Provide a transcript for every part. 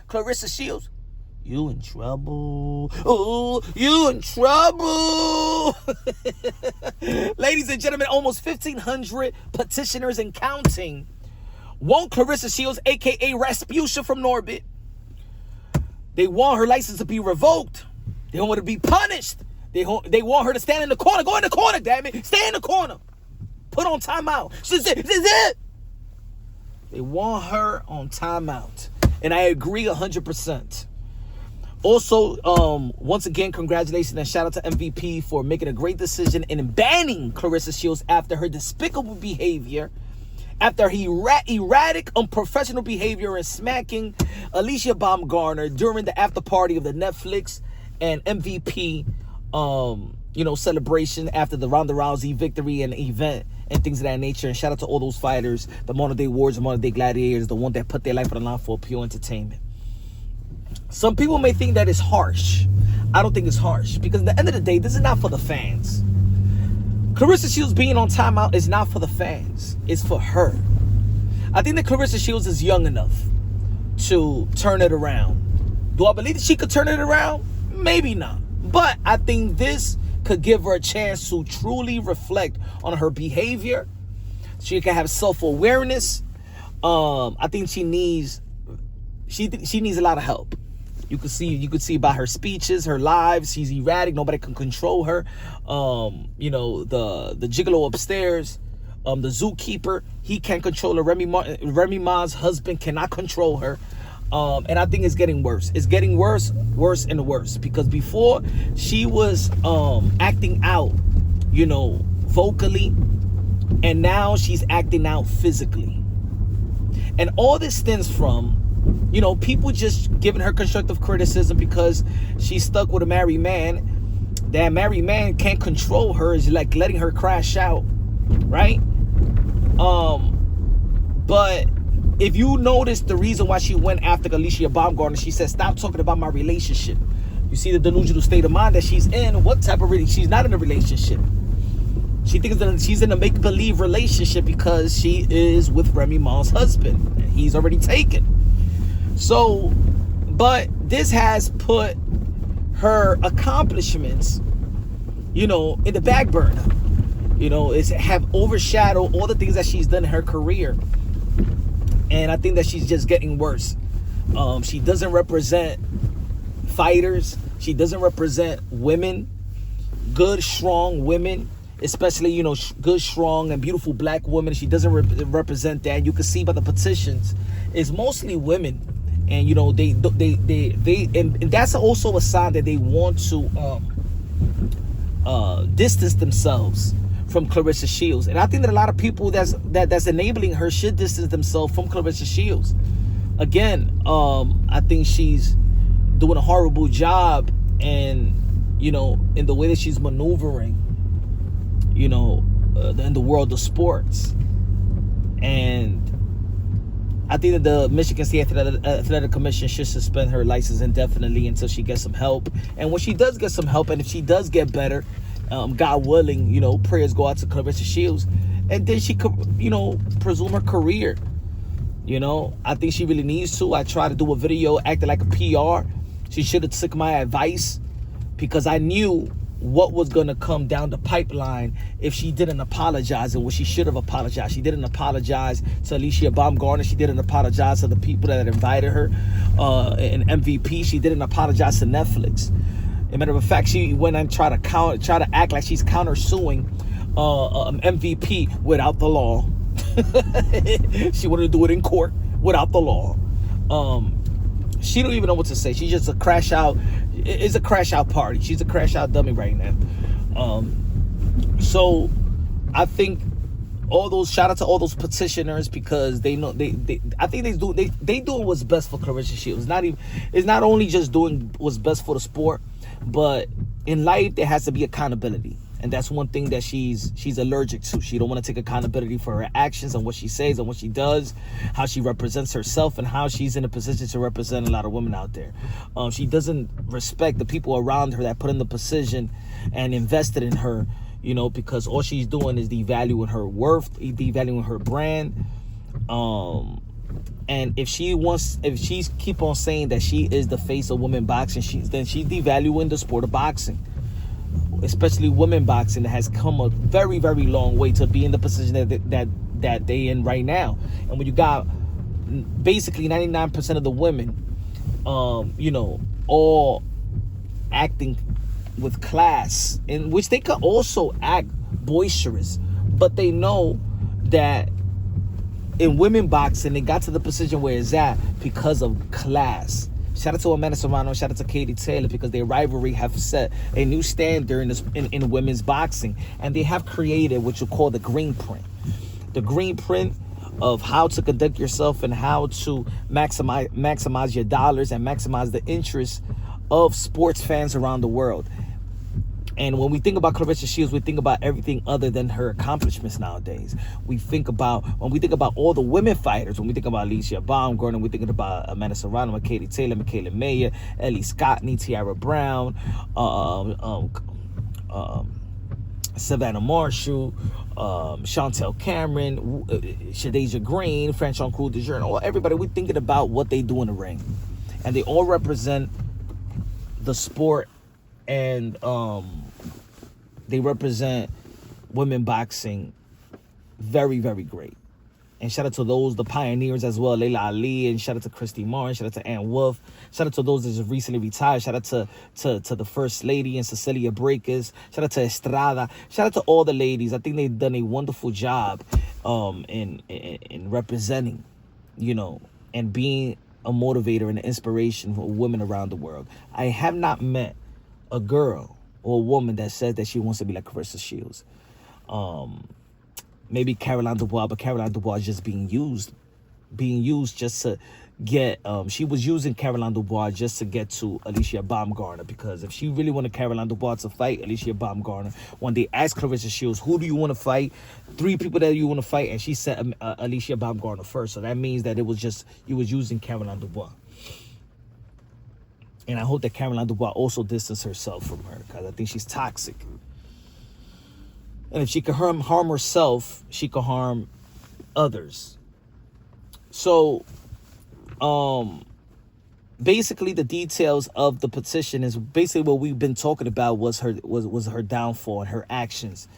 Claressa Shields, you in trouble. Oh, you in trouble. Ladies and gentlemen, almost 1,500 petitioners and counting want Claressa Shields, a.k.a. Rasputia from Norbit. They want her license to be revoked. They want her to be punished. They want her to stand in the corner. Go in the corner, damn it. Stay in the corner. Put on timeout. This is it. They want her on timeout. And I agree 100%. Also, once again, congratulations and shout out to MVP for making a great decision in banning Claressa Shields after her despicable behavior, after her erratic, unprofessional behavior in smacking Alicia Baumgartner during the after party of the Netflix and MVP, celebration after the Ronda Rousey victory and event and things of that nature. And shout out to all those fighters, the modern day warriors, the modern day gladiators, the one that put their life on the line for pure entertainment. Some people may think that it's harsh. I don't think it's harsh because at the end of the day, this is not for the fans. Claressa Shields being on timeout is not for the fans. It's for her. I think that Claressa Shields is young enough to turn it around. Do I believe that she could turn it around? Maybe not. But I think this could give her a chance to truly reflect on her behavior. She can have self-awareness. I think she needs a lot of help. You could see by her speeches, her lives. She's erratic. Nobody can control her. The gigolo upstairs, the zookeeper, he can't control her. Remy Ma's husband cannot control her. And I think it's getting worse. It's getting worse and worse. Because before she was acting out, vocally, and now she's acting out physically. And all this stems from people just giving her constructive criticism because she's stuck with a married man. That married man can't control her, is like letting her crash out, right? But if you notice the reason why she went after Alicia Baumgartner, she said, stop talking about my relationship. You see the delusional state of mind that she's in. What type of relationship? She's not in a relationship. She thinks that she's in a make-believe relationship because she is with Remy Ma's husband. And he's already taken. So, but this has put her accomplishments, in the back burner. It's have overshadowed all the things that she's done in her career. And I think that she's just getting worse. She doesn't represent fighters. She doesn't represent women, good, strong women, especially, good, strong, and beautiful black women. She doesn't represent that. You can see by the petitions, it's mostly women. And and that's also a sign that they want to distance themselves from Claressa Shields. And I think that a lot of people that's enabling her should distance themselves from Claressa Shields. Again, I think she's doing a horrible job, and in the way that she's maneuvering, in the world of sports. And I think that the Michigan State Athletic Commission should suspend her license indefinitely until she gets some help. And when she does get some help, and if she does get better, God willing, prayers go out to Claressa Shields, and then she could, presume her career. I think she really needs to. I tried to do a video acting like a PR. She should have took my advice, because I knew what was going to come down the pipeline if she didn't apologize, and what she should have apologized. She didn't apologize to Alicia Baumgartner. She didn't apologize to the people that invited her in MVP. She didn't apologize to Netflix. As a matter of fact, she went and tried to act like she's countersuing MVP without the law. She wanted to do it in court without the law. She don't even know what to say. She's just a crash out. It's a crash out party. She's a crash out dummy right now. So I think shout out to all those petitioners, because they know I think they doing what's best for Claressa Shields. It's not only just doing what's best for the sport, but in life there has to be accountability. And that's one thing that she's allergic to. She don't want to take accountability for her actions and what she says and what she does, how she represents herself, and how she's in a position to represent a lot of women out there. She doesn't respect the people around her that put in the position and invested in her, because all she's doing is devaluing her worth, devaluing her brand. And if she's keep on saying that she is the face of women boxing, then she's devaluing the sport of boxing, especially women boxing that has come a very, very long way to be in the position that they in right now. And when you got basically 99% of the women, all acting with class, in which they could also act boisterous, but they know that in women boxing, they got to the position where it's at because of class. Shout out to Amanda Serrano, shout out to Katie Taylor, because their rivalry have set a new standard in women's boxing. And they have created what you call the green print. The green print of how to conduct yourself and how to maximize your dollars and maximize the interests of sports fans around the world. And when we think about Claressa Shields, we think about everything other than her accomplishments nowadays. When we think about all the women fighters, when we think about Alicia Baumgartner, we think about Amanda Serrano, Katie Taylor, Michaela Mayer, Ellie Scottney, Tiara Brown, Savannah Marshall, Chantel Cameron, Shadeja Green, Franchon Cruz de Journal, everybody, we're thinking about what they do in the ring. And they all represent the sport, and they represent women boxing very, very great. And shout out to the pioneers as well, Layla Ali, and shout out to Christy Martin, shout out to Ann Wolf, shout out to those that just recently retired, shout out to the First Lady and Cecilia Breakers, shout out to Estrada, shout out to all the ladies. I think they've done a wonderful job in representing, and being a motivator and an inspiration for women around the world. I have not met a girl or a woman that says that she wants to be like Claressa Shields. Maybe Caroline Dubois, but Caroline Dubois is just being used just to get, she was using Caroline Dubois just to get to Alicia Baumgartner, because if she really wanted Caroline Dubois to fight Alicia Baumgartner, when they asked Claressa Shields, who do you want to fight? 3 people that you want to fight, and she said Alicia Baumgartner first. So that means that it was just, you was using Caroline Dubois. And I hope that Caroline Dubois also distances herself from her, because I think she's toxic. And if she can harm herself, she can harm others. So, basically the details of the petition is basically what we've been talking about, was her downfall and her actions,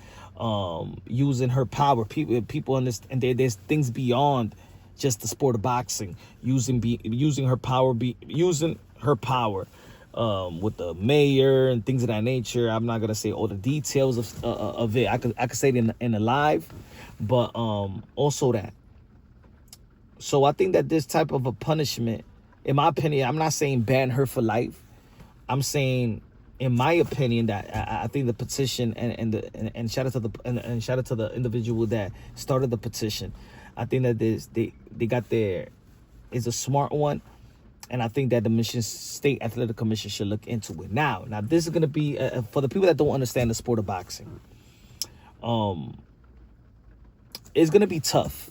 using her power. People understand, and there's things beyond just the sport of boxing, using her power with the mayor and things of that nature. I'm not gonna say all the details of it. I could say it in the live, but also that. So I think that this type of a punishment, in my opinion, I'm not saying ban her for life. I'm saying, in my opinion, that I think the petition and shout out to the individual that started the petition. I think that they got there is a smart one. And I think that the Michigan State Athletic Commission should look into it. Now this is going to be, for the people that don't understand the sport of boxing, it's going to be tough,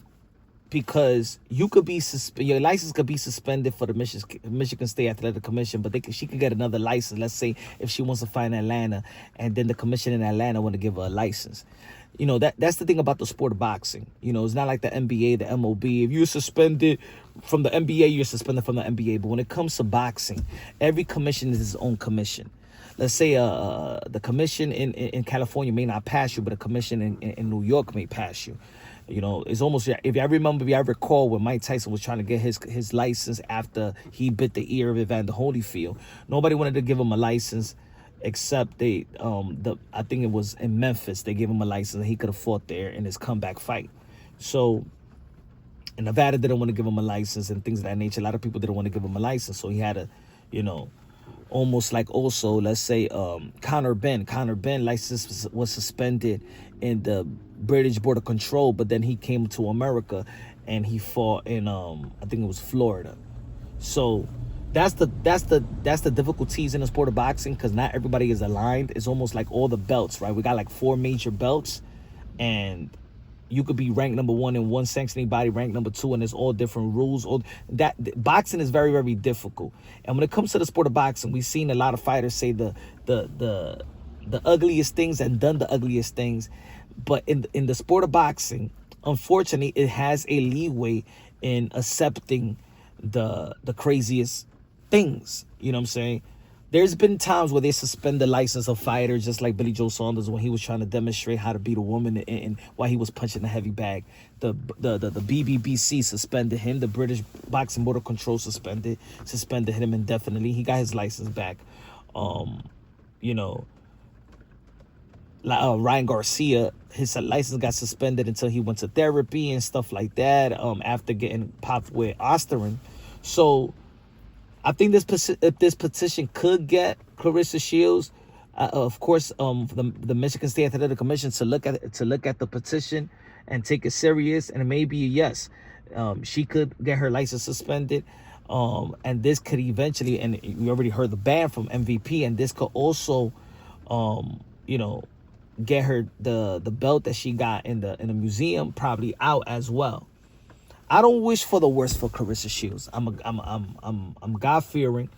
because you could be your license could be suspended for the Michigan State Athletic Commission, but she could get another license. Let's say if she wants to fight in Atlanta, and then the commission in Atlanta want to give her a license. That's the thing about the sport of boxing. It's not like the NBA, the MLB. If you're suspended from the NBA, you're suspended from the NBA. But when it comes to boxing, every commission is its own commission. Let's say the commission in California may not pass you, but a commission in New York may pass you. It's almost, if I recall when Mike Tyson was trying to get his license after he bit the ear of Evander Holyfield, nobody wanted to give him a license. Except I think it was in Memphis, they gave him a license and he could have fought there in his comeback fight. So, and Nevada didn't want to give him a license and things of that nature. A lot of people didn't want to give him a license, so he had to, almost like also, let's say, Conor Benn license was suspended in the British Border Control, but then he came to America and he fought in I think it was Florida. So that's the difficulties in the sport of boxing, because not everybody is aligned. It's almost like all the belts, right? We got like 4 major belts, and you could be ranked number 1 in one sanctioning body, ranked number 2, and there's all different rules. Boxing is very, very difficult. And when it comes to the sport of boxing, we've seen a lot of fighters say the ugliest things and done the ugliest things. But in the sport of boxing, unfortunately, it has a leeway in accepting the craziest things. You know what I'm saying? There's been times where they suspend the license of fighters, just like Billy Joe Saunders when he was trying to demonstrate how to beat a woman and while he was punching a heavy bag. The BBBC suspended him. The British Boxing Motor Control suspended him indefinitely. He got his license back. You know, Ryan Garcia, his license got suspended until he went to therapy and stuff like that. After getting popped with Osterin. So I think this petition could get Claressa Shields, of course, the Michigan State Athletic Commission to look at the petition and take it serious, and maybe yes, she could get her license suspended, and this could eventually, and we already heard the ban from MVP, and this could also, you know, get her the belt that she got in the museum probably out as well. I don't wish for the worst for Claressa Shields. I'm God fearing.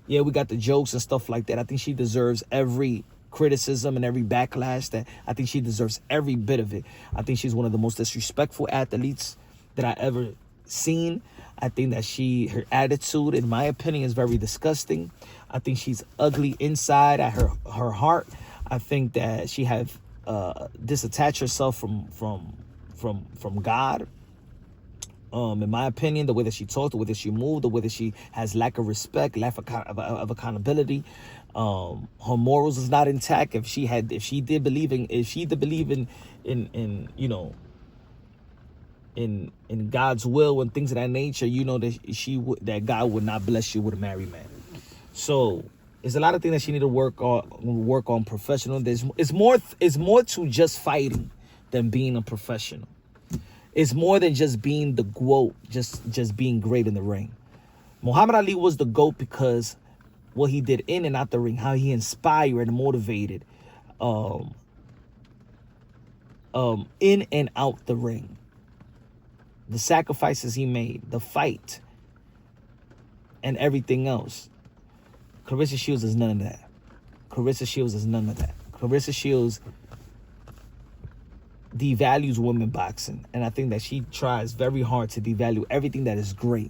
Yeah, we got the jokes and stuff like that. I think she deserves every criticism and every backlash. That I think she deserves every bit of it. I think she's one of the most disrespectful athletes that I ever seen. I think that her attitude, in my opinion, is very disgusting. I think she's ugly inside at her heart. I think that she have disattached herself from God. In my opinion, the way that she talked, the way that she moved, the way that she has lack of respect, lack of accountability, her morals is not intact. If she did believe in you know, in God's will and things of that nature, you know that God would not bless you with a married man. So there's a lot of things that she need to work on professional. It's more to just fighting than being a professional. It's more than just being the GOAT, just being great in the ring. Muhammad Ali was the GOAT because what he did in and out the ring, how he inspired and motivated in and out the ring. The sacrifices he made, the fight, and everything else. Claressa Shields is none of that. Claressa Shields is none of that. Claressa Shields devalues women boxing, and I think that she tries very hard to devalue everything that is great.